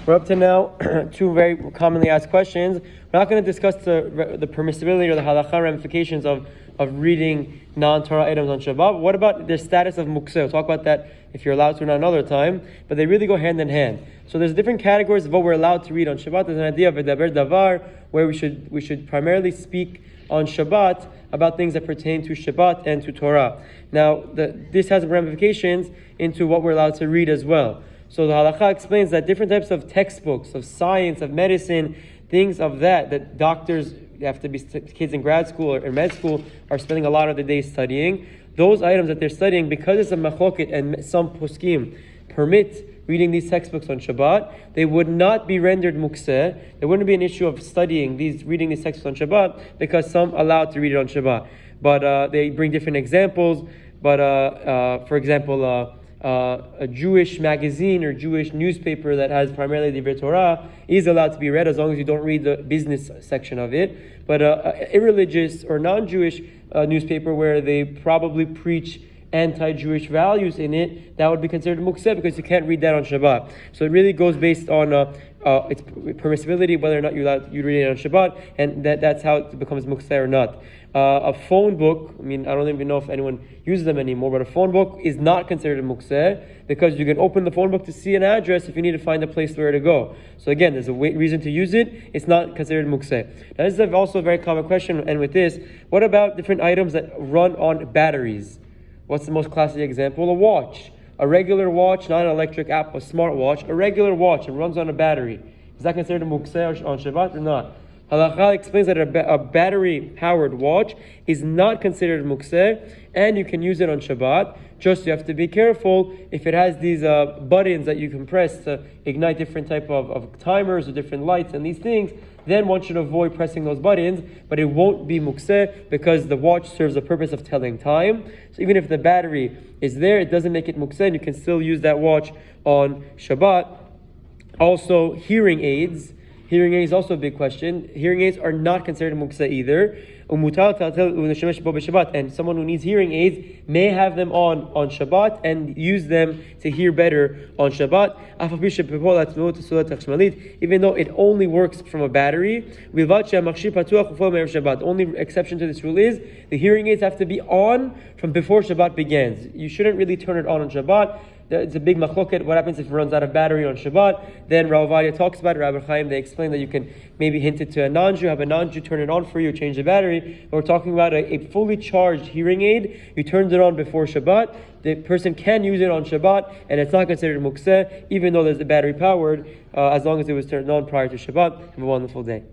We're up to now two very commonly asked questions. We're not going to discuss the permissibility or the halacha ramifications of reading non-Torah items on Shabbat. What about the status of Muktzeh? We'll talk about that if you're allowed to or another time, but they really go hand in hand. So there's different categories of what we're allowed to read on Shabbat. There's an idea of a daber davar, where we should primarily speak on Shabbat about things that pertain to Shabbat and to Torah. Now, this has ramifications into what we're allowed to read as well. So the halakha explains that different types of textbooks, of science, of medicine, things of that doctors, have to be kids in grad school or in med school, are spending a lot of the day studying. Those items that they're studying, because it's a machloket and some poskim permit reading these textbooks on Shabbat, they would not be rendered Muktzeh. There wouldn't be an issue of reading these textbooks on Shabbat, because some allowed to read it on Shabbat. But they bring different examples. But for example, a Jewish magazine or Jewish newspaper that has primarily the Torah is allowed to be read as long as you don't read the business section of it. But irreligious or non-Jewish newspaper where they probably preach anti-Jewish values in it, that would be considered Muktzeh, because you can't read that on Shabbat. So it really goes based on its permissibility, whether or not you read it on Shabbat, and that's how it becomes Muktzeh or not. A phone book, I don't even know if anyone uses them anymore, but a phone book is not considered a Muktzeh, because you can open the phone book to see an address if you need to find a place where to go. So again, there's a reason to use it. It's not considered Muktzeh. Now this is also a very common question, and with this, what about different items that run on batteries? What's the most classic example? A watch. A regular watch, not an electric app, a smart watch. A regular watch, it runs on a battery. Is that considered a Muktzeh on Shabbat or not? Halakha explains that a battery-powered watch is not considered Muktzeh, and you can use it on Shabbat. Just you have to be careful if it has these buttons that you can press to ignite different type of timers or different lights and these things. Then one should avoid pressing those buttons, but it won't be Muktzeh because the watch serves the purpose of telling time. So even if the battery is there, it doesn't make it Muktzeh, and you can still use that watch on Shabbat. Also, hearing aids. Hearing aids is also a big question. Hearing aids are not considered Muktzeh either. And someone who needs hearing aids may have them on Shabbat and use them to hear better on Shabbat. Even though it only works from a battery. The only exception to this rule is the hearing aids have to be on from before Shabbat begins. You shouldn't really turn it on Shabbat. It's a big machloket. What happens if it runs out of battery on Shabbat? Then Rav Ovadia talks about it. Rabbi Chaim, they explain that you can maybe hint it to a non-Jew, have a non-Jew turn it on for you, change the battery. But we're talking about a fully charged hearing aid. You turned it on before Shabbat. The person can use it on Shabbat, and it's not considered Muktzeh, even though there's the battery powered, as long as it was turned on prior to Shabbat. Have a wonderful day.